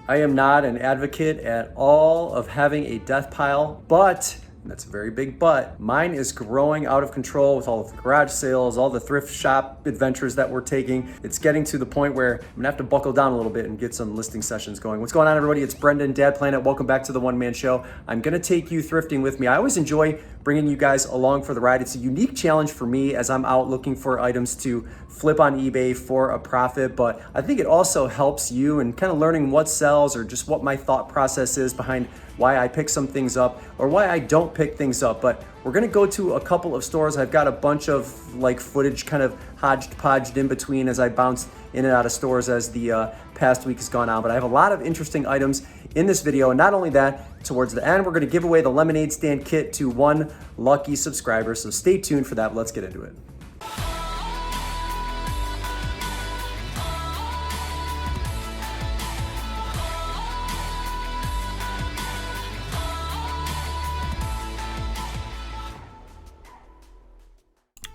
I am not an advocate at all of having a death pile, but, and that's a very big but, mine is growing out of control with all of the garage sales, all the thrift shop adventures that we're taking. It's getting to the point where I'm gonna have to buckle down a little bit and get some listing sessions going. What's going on, everybody? It's Brendan, Dad Planet. Welcome back to the One Man Show. I'm gonna take you thrifting with me. I always enjoy bringing you guys along for the ride. It's a unique challenge for me as I'm out looking for items to flip on eBay for a profit, but I think it also helps you in kind of learning what sells or just what my thought process is behind why I pick some things up or why I don't pick things up. But we're gonna go to a couple of stores. I've got a bunch of like footage kind of hodgepodged in between as I bounce in and out of stores as the past week has gone on. But I have a lot of interesting items in this video. And not only that, towards the end, we're gonna give away the lemonade stand kit to one lucky subscriber. So stay tuned for that. Let's get into it.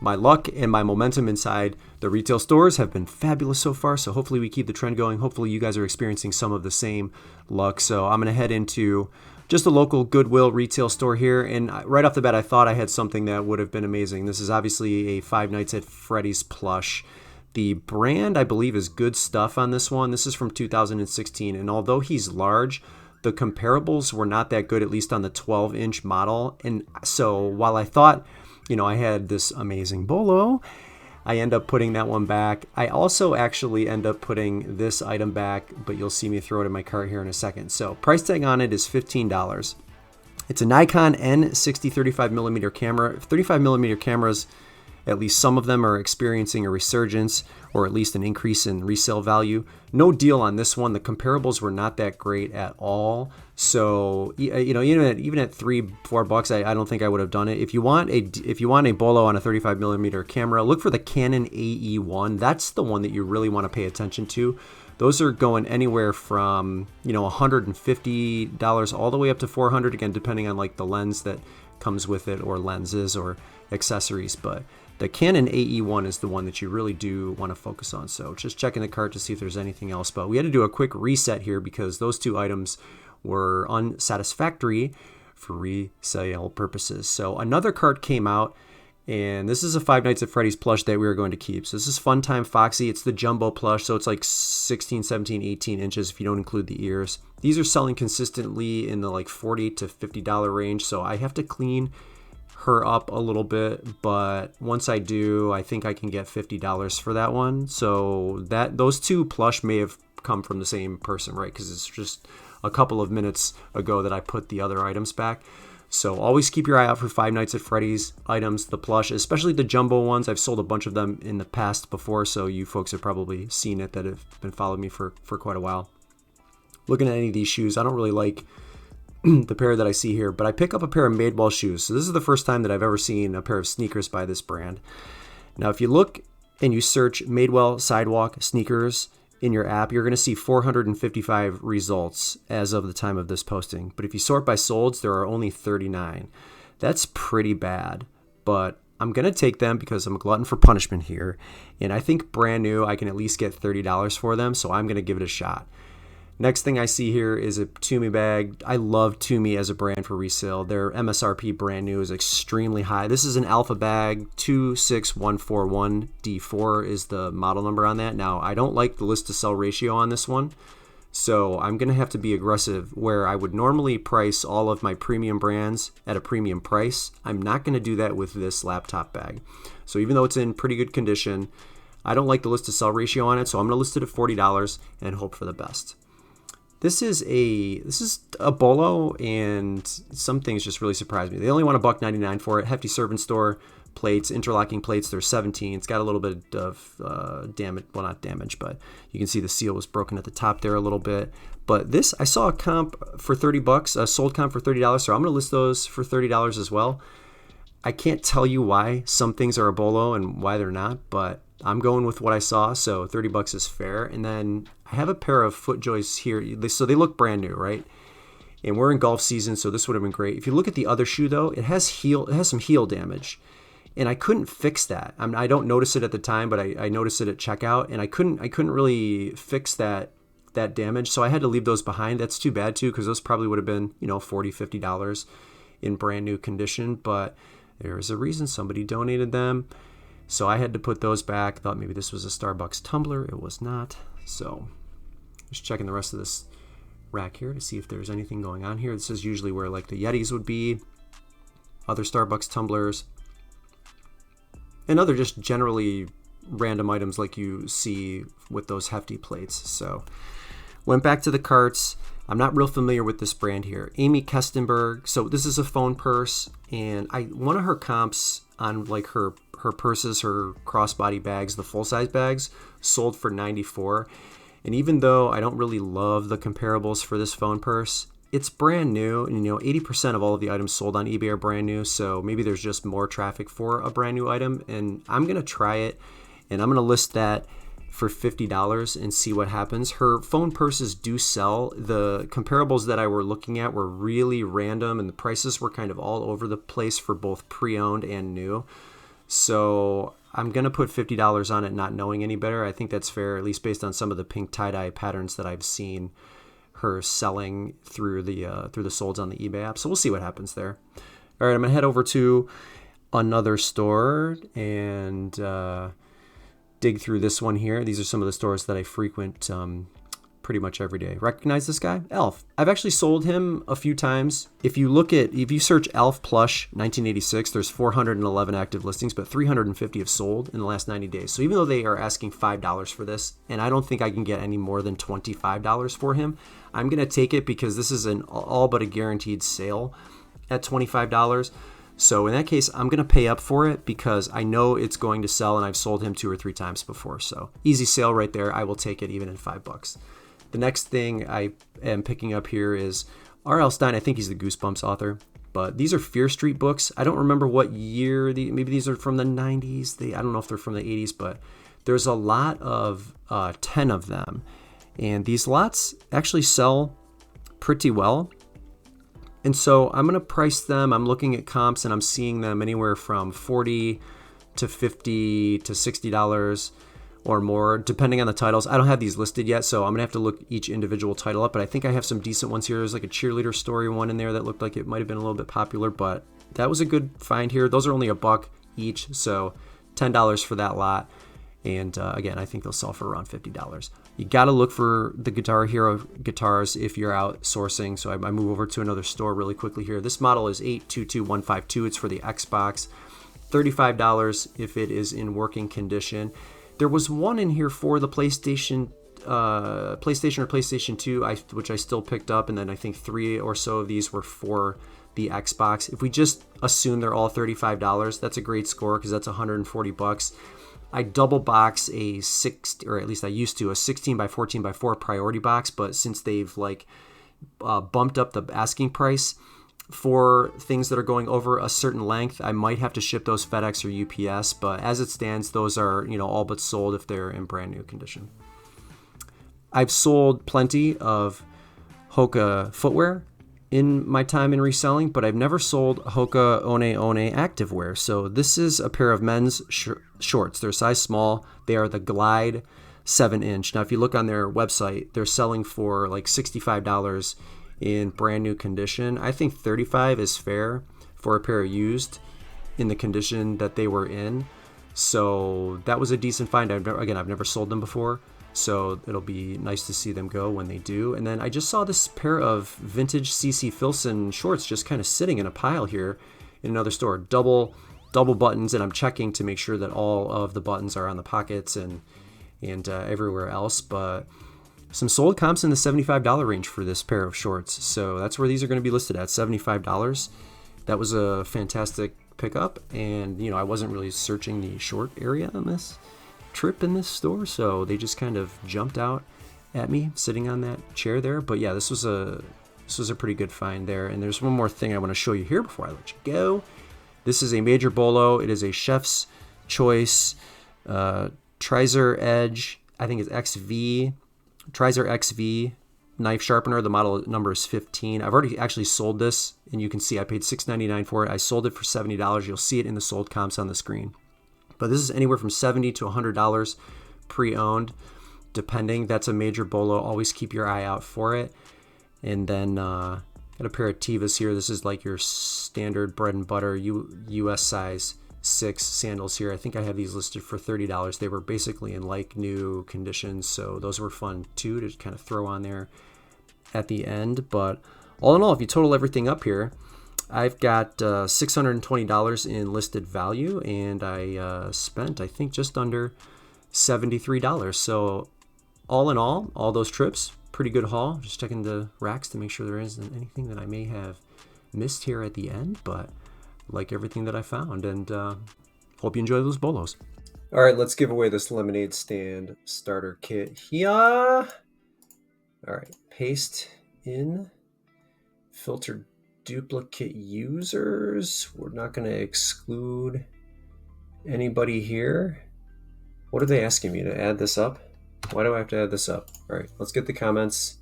My luck and my momentum inside the retail stores have been fabulous so far, so hopefully we keep the trend going. Hopefully you guys are experiencing some of the same luck. So I'm going to head into just a local Goodwill retail store here, and right off the bat I thought I had something that would have been amazing. This is obviously a Five Nights at Freddy's plush. The brand, I believe, is Good Stuff on this one. This is from 2016, and although he's large, the comparables were not that good, at least on the 12-inch model. And so while I thought, I had this amazing bolo, I end up putting that one back. I also actually end up putting this item back, but you'll see me throw it in my cart here in a second. So price tag on it is $15. It's a Nikon N60 35mm camera. 35mm cameras, at least some of them, are experiencing a resurgence or at least an increase in resale value. No deal on this one. The comparables were not that great at all. So, even at $3-4, I don't think I would have done it. If you want a bolo on a 35mm camera, look for the Canon AE1. That's the one that you really want to pay attention to. Those are going anywhere from, $150 all the way up to $400, again, depending on like the lens that comes with it or lenses or accessories. But the Canon AE1 is the one that you really do want to focus on. So just checking the cart to see if there's anything else. But we had to do a quick reset here because those two items were unsatisfactory for resale purposes. So another cart came out, and this is a Five Nights at Freddy's plush that we were going to keep. So this is Funtime Foxy. It's the jumbo plush, so it's like 16, 17, 18 inches if you don't include the ears. These are selling consistently in the like $40 to $50 range, so I have to clean her up a little bit, but once I do, I think I can get $50 for that one. So those two plush may have come from the same person, right? Because it's just a couple of minutes ago that I put the other items back. So always keep your eye out for Five Nights at Freddy's items, the plush, especially the jumbo ones. I've sold a bunch of them in the past before, so you folks have probably seen it that have been following me for quite a while. Looking at any of these shoes, I don't really like the pair that I see here, but I pick up a pair of Madewell shoes. So this is the first time that I've ever seen a pair of sneakers by this brand. Now, if you look and you search Madewell Sidewalk sneakers in your app, you're going to see 455 results as of the time of this posting. But if you sort by solds, there are only 39. That's pretty bad, but I'm going to take them because I'm a glutton for punishment here. And I think brand new, I can at least get $30 for them, so I'm going to give it a shot. Next thing I see here is a Tumi bag. I love Tumi as a brand for resale. Their MSRP brand new is extremely high. This is an alpha bag, 26141D4 is the model number on that. Now, I don't like the list to sell ratio on this one, so I'm going to have to be aggressive where I would normally price all of my premium brands at a premium price. I'm not going to do that with this laptop bag. So even though it's in pretty good condition, I don't like the list to sell ratio on it, so I'm going to list it at $40 and hope for the best. This is a bolo, and some things just really surprised me. They only want $1.99 for it. Hefty servant store plates, interlocking plates. They're 17. It's got a little bit of damage. Well, not damage, but you can see the seal was broken at the top there a little bit. But this, I saw a comp for $30, a sold comp for $30. So I'm going to list those for $30 as well. I can't tell you why some things are a bolo and why they're not, but I'm going with what I saw, so $30 is fair. And then I have a pair of FootJoys here. So they look brand new, right? And we're in golf season, so this would have been great. If you look at the other shoe, though, it has some heel damage. And I couldn't fix that. I don't notice it at the time, but I noticed it at checkout, and I couldn't really fix that that damage. So I had to leave those behind. That's too bad too, because those probably would have been, $40, $50 in brand new condition. But there is a reason somebody donated them. So I had to put those back. Thought maybe this was a Starbucks tumbler. It was not. So just checking the rest of this rack here to see if there's anything going on here. This is usually where like the Yetis would be, other Starbucks tumblers, and other just generally random items like you see with those hefty plates. So went back to the carts. I'm not real familiar with this brand here. Amy Kestenberg. So this is a phone purse, and one of her comps on like her purses, her crossbody bags, the full-size bags, sold for $94. And even though I don't really love the comparables for this phone purse, it's brand new, and 80% of all of the items sold on eBay are brand new, so maybe there's just more traffic for a brand new item, and I'm gonna try it, and I'm gonna list that for $50 and see what happens. Her phone purses do sell. The comparables that I were looking at were really random, and the prices were kind of all over the place for both pre-owned and new. So I'm going to put $50 on it, not knowing any better. I think that's fair, at least based on some of the pink tie-dye patterns that I've seen her selling through the solds on the eBay app. So we'll see what happens there. All right, I'm going to head over to another store and dig through this one here. These are some of the stores that I frequent pretty much every day. Recognize this guy? Elf. I've actually sold him a few times. If you search Elf Plush 1986, there's 411 active listings, but 350 have sold in the last 90 days. So even though they are asking $5 for this, and I don't think I can get any more than $25 for him, I'm going to take it because this is an all but a guaranteed sale at $25. So in that case, I'm going to pay up for it because I know it's going to sell, and I've sold him 2 or 3 times before. So easy sale right there. I will take it even at $5. The next thing I am picking up here is L Stein. I think he's the Goosebumps author, but these are Fear Street books. I don't remember what year. Maybe these are from the 90s. I don't know if they're from the 80s, but there's a lot of 10 of them. And these lots actually sell pretty well. And so I'm going to price them. I'm looking at comps, and I'm seeing them anywhere from $40 to $50 to $60 or more, depending on the titles. I don't have these listed yet, so I'm going to have to look each individual title up, but I think I have some decent ones here. There's like a cheerleader story one in there that looked like it might have been a little bit popular, but that was a good find here. Those are only $1 each, so $10 for that lot. And again, I think they'll sell for around $50. You got to look for the Guitar Hero guitars if you're out sourcing. So I move over to another store really quickly here. This model is 822152. It's for the Xbox. $35 if it is in working condition. There was one in here for the PlayStation or PlayStation 2, which I still picked up, and then I think 3 or so of these were for the Xbox. If we just assume they're all $35, that's a great score because that's $140. I double box a 16 by 14 by 4 priority box, but since they've bumped up the asking price for things that are going over a certain length, I might have to ship those FedEx or UPS, but as it stands, those are all but sold if they're in brand new condition. I've sold plenty of Hoka footwear in my time in reselling, but I've never sold Hoka One activewear. So this is a pair of men's shorts. They're size small. They are the Glide 7-inch. Now, if you look on their website, they're selling for like $65 in brand new condition. I think $35 is fair for a pair of used in the condition that they were in. So that was a decent find. I've never sold them before, so it'll be nice to see them go when they do. And then I just saw this pair of vintage CC Filson shorts just kind of sitting in a pile here in another store. Double buttons, and I'm checking to make sure that all of the buttons are on the pockets and everywhere else. But some sold comps in the $75 range for this pair of shorts. So that's where these are going to be listed at, $75. That was a fantastic pickup, and I wasn't really searching the short area on this trip in this store, so they just kind of jumped out at me sitting on that chair there. But yeah, this was a pretty good find there. And there's one more thing I want to show you here before I let you go. This is a Major Bolo. It is a Chef's Choice Trizer Edge. I think it's XV. Trizer XV knife sharpener. The model number is 15. I've already actually sold this, and you can see I paid $6.99 for it. I sold it for $70. You'll see it in the sold comps on the screen. But this is anywhere from $70 to $100 pre-owned. depending. That's a major bolo. Always keep your eye out for it. And then got a pair of Tevas here. This is like your standard bread and butter US size 6 sandals here. I think I have these listed for $30. They were basically in like new conditions, so those were fun too to kind of throw on there at the end. But all in all, if you total everything up here, I've got $620 in listed value, and I spent, I think, just under $73. So all in all those trips, pretty good haul. Just checking the racks to make sure there isn't anything that I may have missed here at the end, but like everything that I found, and hope you enjoy those bolos. All right, let's give away this lemonade stand starter kit here. All right, paste in, filter duplicate users. We're not going to exclude anybody here. What are they asking me to add this up? Why do I have to add this up? All right, let's get the comments.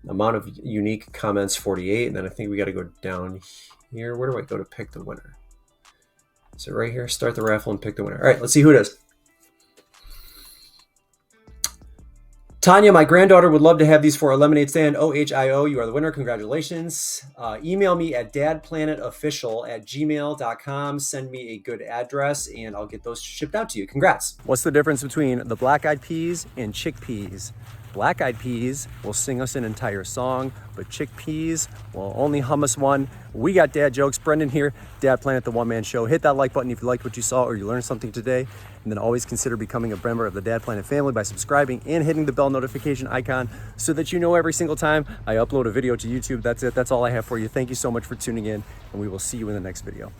Amount of unique comments, 48, and then I think we got to go down here. Where do I go to pick the winner? Is it right here? Start the raffle and pick the winner. All right, let's see who it is. Tanya, my granddaughter would love to have these for a lemonade stand. OHIO, you are the winner. Congratulations. Email me at dadplanetofficial@gmail.com. Send me a good address, and I'll get those shipped out to you. Congrats. What's the difference between the black-eyed peas and chickpeas? Black-eyed peas will sing us an entire song, but chickpeas will only hum us one. We got dad jokes. Brendan here, Dad Planet, the one-man show. Hit that like button if you liked what you saw or you learned something today. And then always consider becoming a member of the Dad Planet family by subscribing and hitting the bell notification icon so that you know every single time I upload a video to YouTube. That's it. That's all I have for you. Thank you so much for tuning in, and we will see you in the next video.